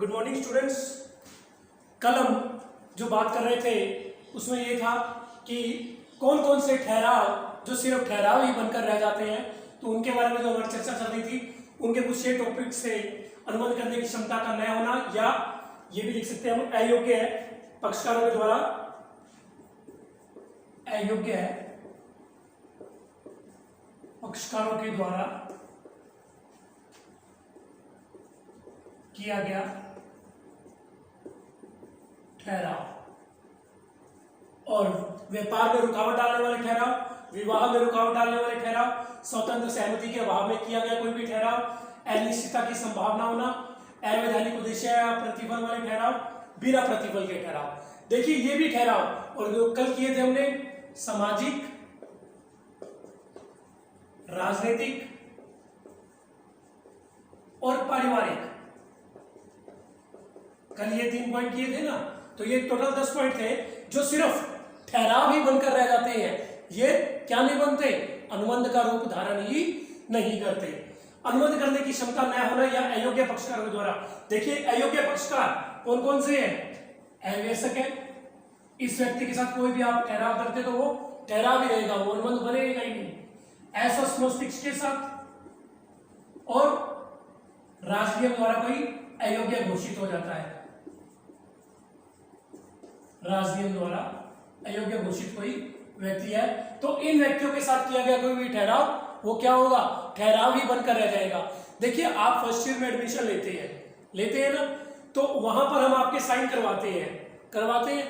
Good morning students. कल हम जो बात कर रहे थे उसमें ये था कि कौन कौन से ठहराव जो सिर्फ ठहराव ही बनकर रह जाते हैं, तो उनके बारे में जो हमारी चर्चा चल रही थी उनके कुछ ये टॉपिक से अनुमान करने की क्षमता का न होना, या ये भी लिख सकते हैं हम अयोग्य है पक्षकारों के द्वारा, अयोग्य है पक्षकारों के द्वारा किया गया ठहराव, और व्यापार में रुकावट डालने वाले ठहराव, विवाह में रुकावट डालने वाले ठहराव, स्वतंत्र सहमति के अभाव में किया गया कोई भी ठहराव, अनिश्चितता की संभावना होना, अवैधानिक उद्देश्य या प्रतिफल वाले ठहराव, बिना प्रतिफल के ठहराव। देखिए ये भी ठहराव, और जो कल किए थे हमने सामाजिक, राजनीतिक और पारिवारिक, कल ये 3 पॉइंट किए थे ना, तो ये टोटल 10 पॉइंट थे जो सिर्फ ठहराव ही बनकर रह जाते हैं। ये क्या नहीं बनते? अनुबंध का रूप धारण ही नहीं करते। अनुबंध करने की क्षमता न होना या अयोग्य पक्षकारों के द्वारा। देखिए अयोग्य पक्षकार कौन कौन से हैं? अवैसक है, इस व्यक्ति के साथ कोई भी आप ठहराव करते तो वो ठहराव ही रहेगा, वो अनुबंध बनेगा ही नहीं। असस्थ मस्तिष्क के साथ, और राजनियम द्वारा कोई अयोग्य घोषित हो जाता है, राजनियम द्वारा अयोग्य घोषित कोई व्यक्ति है, तो इन व्यक्तियों के साथ किया गया कोई भी ठहराव वो क्या होगा? ठहराव ही बनकर रह जाएगा। देखिए आप फर्स्ट ईयर में एडमिशन लेते हैं ना, तो वहां पर हम आपके साइन करवाते हैं,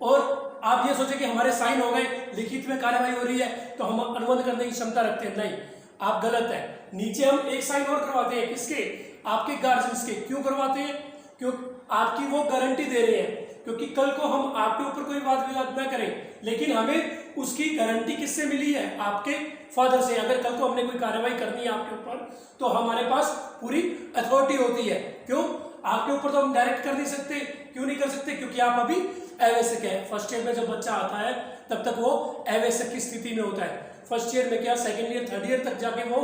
और आप ये सोचे कि हमारे साइन हो गए, लिखित में कार्यवाही हो रही है तो हम अनुबंध करने की क्षमता रखते हैं। नहीं, आप गलत है। नीचे हम एक साइन और करवाते हैं, किसके? आपके गार्जियंस के। क्यों करवाते हैं? क्योंकि आपकी वो गारंटी दे रहे हैं, क्योंकि कल को हम आपके ऊपर कोई वाद विवाद न करें, लेकिन हमें उसकी गारंटी किससे मिली है? आपके फादर से। अगर कल को हमने कोई कार्रवाई करनी है आपके ऊपर, तो हमारे पास पूरी अथॉरिटी होती है। क्यों? आपके ऊपर तो हम डायरेक्ट कर नहीं सकते। क्यों नहीं कर सकते? क्योंकि आप अभी अवैसक है। फर्स्ट ईयर में जब बच्चा आता है तब तक वो अवैसक की स्थिति में होता है। फर्स्ट ईयर में क्या, सेकेंड ईयर, थर्ड ईयर तक जाके वो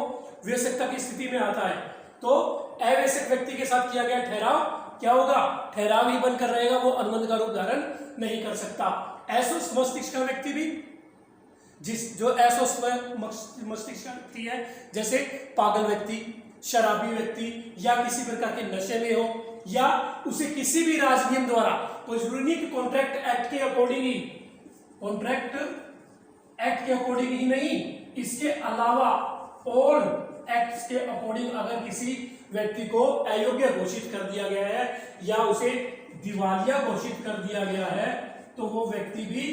वयस्कता की स्थिति में आता है। तो अवैसक व्यक्ति के साथ किया गया ठहराव क्या होगा? ठहराव ही बनकर रहेगा, वो अनुबंध का रूप धारण नहीं कर सकता। अस्वस्थ मस्तिष्क का व्यक्ति भी, जो अस्वस्थ मस्तिष्क का व्यक्ति है, जैसे पागल व्यक्ति, शराबी व्यक्ति, या किसी प्रकार के नशे में हो, या उसे किसी भी राजनियम द्वारा, कोई जरूरी नहीं कि कॉन्ट्रैक्ट एक्ट के अकॉर्डिंग ही, कॉन्ट्रैक्ट एक्ट के अकॉर्डिंग ही नहीं, इसके अलावा और एक्ट्स के अकॉर्डिंग अगर किसी व्यक्ति को अयोग्य घोषित कर दिया गया है या उसे दिवालिया घोषित कर दिया गया है, तो वो व्यक्ति भी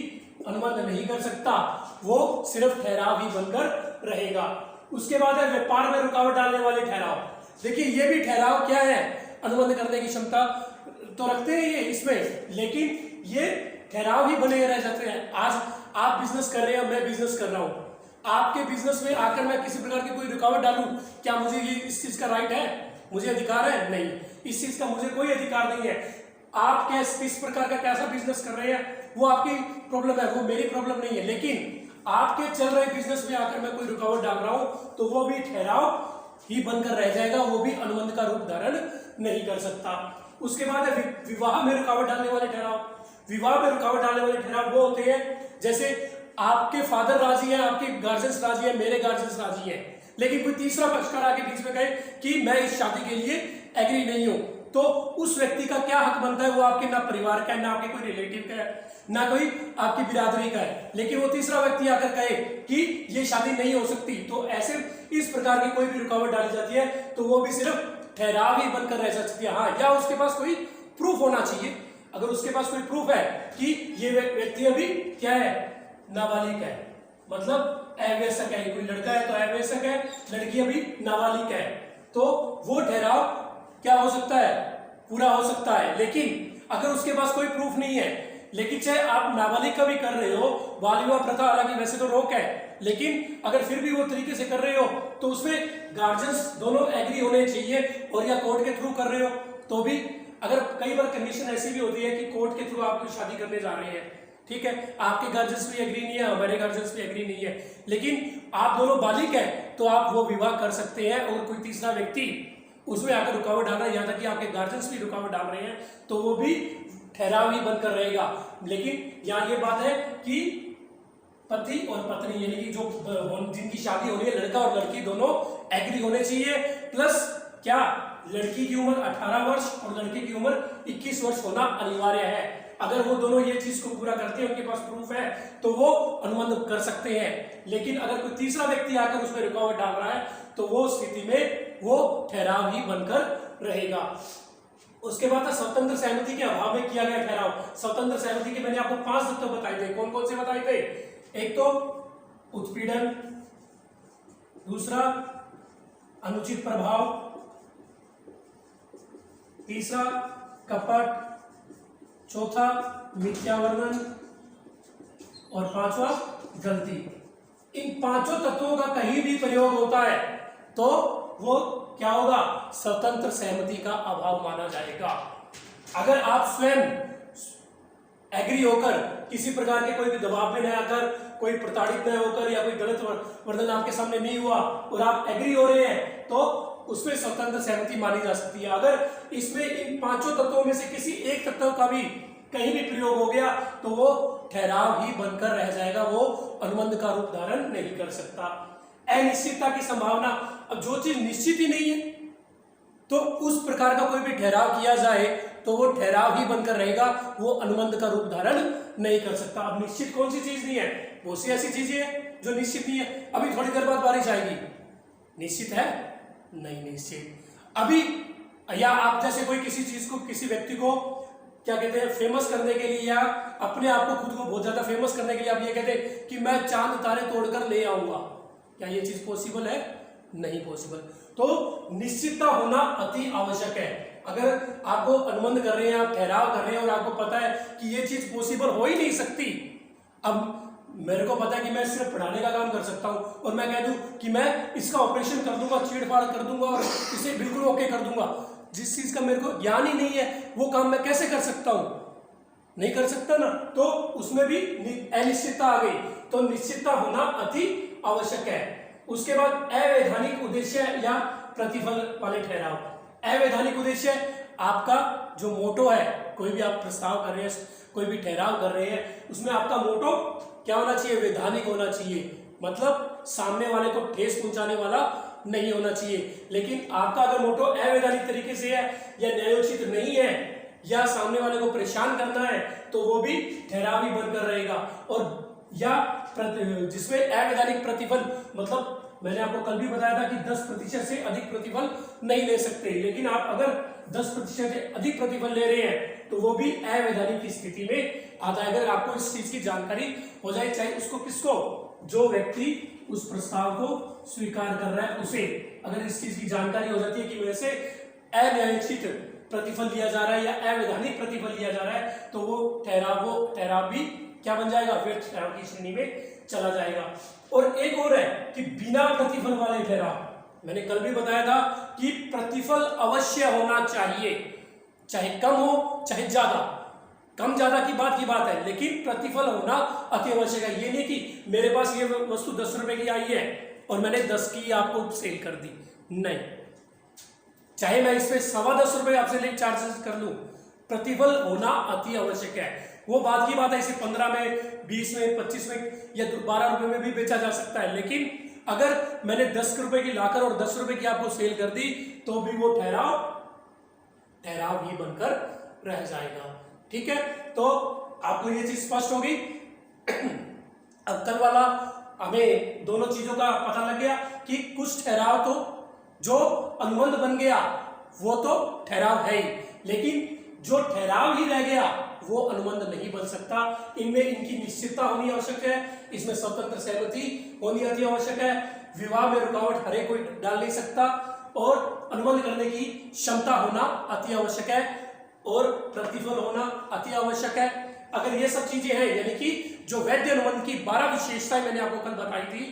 अनुबंध नहीं कर सकता, वो सिर्फ ठहराव ही बनकर रहेगा। उसके बाद है व्यापार में रुकावट डालने वाले ठहराव। देखिए ये भी ठहराव क्या है? अनुबंध करने की क्षमता तो रखते हैं ये इसमें, लेकिन ये ठहराव ही बने रह जाते हैं। आज आप बिजनेस कर रहे हैं, मैं बिजनेस कर रहा हूं, आपके बिजनेस में आकर मैं किसी प्रकार की कोई रुकावट डालूं, क्या मुझे ये इस चीज का राइट है? मुझे अधिकार है? नहीं, इस चीज का मुझे कोई अधिकार नहीं है। आप किस प्रकार का कैसा बिजनेस कर रहे हैं वो आपकी प्रॉब्लम है, वो मेरी प्रॉब्लम नहीं है। लेकिन आपके चल रहे बिजनेस में आकर मैं कोई रुकावट डाल रहा हूं तो वो भी ठहराव ही बनकर रह जाएगा, वो भी अनुबंध का रूप धारण नहीं कर सकता। उसके बाद है विवाह में रुकावट डालने वाले ठहराव। विवाह में रुकावट डालने वाले ठहराव वो होते हैं जैसे आपके फादर राजी है, आपके गार्जियंस राजी है, मेरे गार्जियंस राजी है, लेकिन कोई तीसरा पक्षकार आके बीच में कहे कि मैं इस शादी के लिए एग्री नहीं हूं, तो उस व्यक्ति का क्या हक बनता है? वो आपके ना परिवार का है, ना आपके कोई रिलेटिव का है, ना कोई आपकी बिरादरी का है, लेकिन वो तीसरा व्यक्ति आकर कहे कि ये शादी नहीं हो सकती, तो ऐसे इस प्रकार की कोई भी रुकावट डाली जाती है तो वो भी सिर्फ ठहराव ही बनकर रह सकती है। हाँ, या उसके पास कोई प्रूफ होना चाहिए। अगर उसके पास कोई प्रूफ है कि ये व्यक्ति अभी क्या है, नाबालिग है, मतलब अवैसक है, कोई लड़का है तो अवैसक है, लड़की अभी नाबालिग है, तो वो ठहराव क्या हो सकता है? पूरा हो सकता है। लेकिन अगर उसके पास कोई प्रूफ नहीं है, लेकिन चाहे आप नाबालिग का भी कर रहे हो, बाल विवाह प्रथा हालांकि वैसे तो रोक है, लेकिन अगर फिर भी वो तरीके से कर रहे हो तो उसमें गार्जियंस दोनों एग्री होने चाहिए, और या कोर्ट के थ्रू कर रहे हो तो भी, अगर कई बार कंडीशन ऐसी भी होती है कि कोर्ट के थ्रू आप कोई शादी करने जा रहे हैं, ठीक है, आपके गार्जियंस भी एग्री नहीं है, हमारे गार्जियंस भी एग्री नहीं है, लेकिन आप दोनों बालिग हैं तो आप वो विवाह कर सकते हैं और कोई तीसरा व्यक्ति उसमें आकर रुकावट डाल रहा है, यहाँ तक कि आपके गार्जियंस भी रुकावट डाल रहे हैं, तो वो भी ठहराव ही बनकर रहेगा। लेकिन यहाँ ये बात है कि पति और पत्नी यानी कि जो जिनकी शादी हो रही है, लड़का और लड़की दोनों एग्री होने चाहिए, प्लस क्या लड़की की उम्र 18 वर्ष और लड़के की उम्र 21 वर्ष होना अनिवार्य है। अगर वो दोनों ये चीज को पूरा करते हैं, उनके पास प्रूफ है, तो वो अनुबंध कर सकते हैं। लेकिन अगर कोई तीसरा व्यक्ति आकर उसमें रुकावट डाल रहा है, तो वो स्थिति में वो ठहराव ही बनकर रहेगा। उसके बाद स्वतंत्र सहमति के अभाव में किया गया ठहराव। स्वतंत्र सहमति के मैंने आपको 5 तत्व बताए थे। कौन कौन से बताए थे? एक तो उत्पीड़न, दूसरा अनुचित प्रभाव, तीसरा कपट, चौथा मिथ्या वर्णन और पांचवा गलती। इन पांचों तत्वों का कहीं भी प्रयोग होता है तो वो क्या होगा? स्वतंत्र सहमति का अभाव माना जाएगा। अगर आप स्वयं एग्री होकर, किसी प्रकार के कोई भी दबाव में न आकर, कोई प्रताड़ित न होकर या कोई गलत वर्णन आपके सामने नहीं हुआ और आप एग्री हो रहे हैं, तो उसमें स्वतंत्र सहमति मानी जा सकती है। अगर इसमें इन पांचों तत्वों में से किसी एक तत्व का भी कहीं भी प्रयोग हो गया तो वो ठहराव ही बनकर रह जाएगा, वो अनुबंध का रूप धारण नहीं कर सकता। अनिश्चितता की संभावना, अब जो चीज निश्चित ही नहीं है तो उस प्रकार का कोई भी ठहराव किया जाए तो वो ठहराव ही बनकर रहेगा, वो अनुबंध का रूप धारण नहीं कर सकता। अब निश्चित कौन सी चीज नहीं है? बहुत सी ऐसी चीजें हैं जो निश्चित नहीं है। अभी थोड़ी देर बाद बारिश आएगी, निश्चित है? नहीं निश्चित। अभी या आप जैसे कोई किसी चीज को, किसी व्यक्ति को क्या कहते हैं, फेमस करने के लिए या अपने आप को, खुद को बहुत ज्यादा फेमस करने के लिए आप ये कहते हैं कि मैं चांद तारे तोड़कर ले आऊंगा, क्या ये चीज पॉसिबल है? नहीं पॉसिबल। तो निश्चितता होना अति आवश्यक है। अगर आपको अनुबंध कर रहे हैं, आप ठहराव कर रहे हैं और आपको पता है कि ये चीज पॉसिबल हो ही नहीं सकती, अब मेरे को पता है कि मैं सिर्फ पढ़ाने का काम कर सकता हूं और मैं कह दूं कि मैं इसका ऑपरेशन कर दूंगा, चीड़-फाड़ कर दूंगा और इसे बिल्कुल ओके कर दूंगा, जिस चीज का मेरे को ज्ञान ही नहीं है वो काम मैं कैसे कर सकता हूं? नहीं कर सकता ना। तो उसमें भी अनिश्चितता आ गई, तो निश्चितता होना अति आवश्यक है। उसके बाद अवैधानिक उद्देश्य या प्रतिफल वाले ठहराव। अवैधानिक उद्देश्य, आपका जो मोटो है, कोई भी आप प्रस्ताव कर रहे हैं, कोई भी ठहराव कर रहे हैं, उसमें आपका मोटो क्या होना चाहिए? वैधानिक होना चाहिए, मतलब सामने वाले को ठेस पहुंचाने वाला नहीं होना चाहिए। लेकिन आपका अगर मोटो अवैधानिक तरीके से है या न्यायोचित नहीं है या सामने वाले को परेशान करना है, तो वो भी ठहराव ही बनकर रहेगा। और या जिसमें अवैधानिक प्रतिफल, मतलब मैंने आपको कल भी बताया था कि 10% से अधिक प्रतिफल नहीं ले सकते, लेकिन आप अगर 10% से अधिक प्रतिफल ले रहे हैं तो वो भी अवैधानिक की स्थिति में आता है। अगर आपको इस चीज की जानकारी हो जाए, चाहे उसको किसको, जो व्यक्ति उस प्रस्ताव को स्वीकार कर रहा है उसे, अगर इस चीज की जानकारी हो जाती है कि मेरे से अन्यायोचित प्रतिफल लिया जा रहा है या अवैधानिक प्रतिफल लिया जा रहा है, तो वो ठहराव भी क्या बन जाएगा? फिर ठहराव की श्रेणी में चला जाएगा। और एक और है कि बिना प्रतिफल वाले ठहराव। मैंने कल भी बताया था कि प्रतिफल अवश्य होना चाहिए, चाहे कम हो चाहे ज्यादा। कम ज्यादा की बात है, लेकिन प्रतिफल होना अति आवश्यक है। ये नहीं कि मेरे पास ये वस्तु 10 रुपए की आई है और मैंने 10 की आपको सेल कर दी, नहीं, चाहे मैं इस पे 10.25 रुपए आपसे ले चार्जेस कर लूं, प्रतिफल होना अति आवश्यक है। वो बात की बात है, इसे 15 में, 20 में, 25 में या 12 रुपए में भी बेचा जा सकता है, लेकिन अगर मैंने 10 रुपए की लाकर और 10 रुपए की आपको सेल कर दी तो भी वो ठहराव ही बनकर रह जाएगा। ठीक है, तो आपको ये चीज स्पष्ट होगी। अब कल वाला हमें दोनों चीजों का पता लग गया कि कुछ ठहराव तो जो अनुबंध बन गया वो तो ठहराव है ही, लेकिन जो ठहराव ही रह गया वो अनुबंध नहीं बन सकता। इनमें इनकी निश्चितता होनी आवश्यक है, इसमें स्वतंत्र सहमति होनी अति आवश्यक है, विवाह में रुकावट हरे कोई डाल नहीं सकता, और अनुबंध करने की क्षमता होना अति आवश्यक है, और प्रतिफल होना अति आवश्यक है। अगर ये सब चीजें हैं, यानी कि जो वैध अनुबंध की 12 विशेषताएं मैंने आपको कल बताई थी,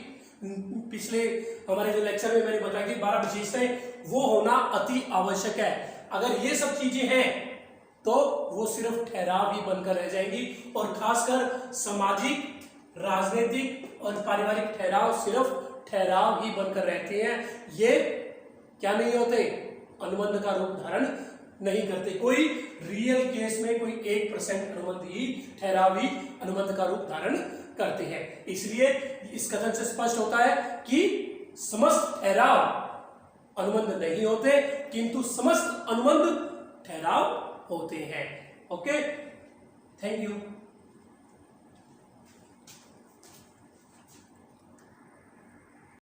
पिछले हमारे जो लेक्चर में मैंने बताई थी 12 विशेषताएं, वो होना अति आवश्यक है। अगर ये सब चीजें हैं तो वो सिर्फ ठहराव ही बनकर रह जाएंगी, और खासकर सामाजिक, राजनीतिक और पारिवारिक ठहराव सिर्फ ठहराव ही बनकर रहते हैं, ये क्या नहीं होते? अनुबंध का रूप धारण नहीं करते। कोई रियल केस में कोई 1% अनुबंध ही ठहराव ही अनुबंध का रूप धारण करते हैं। इसलिए इस कथन से स्पष्ट होता है कि समस्त ठहराव अनुबंध नहीं होते, किंतु समस्त अनुबंध ठहराव होते हैं। Okay, thank you.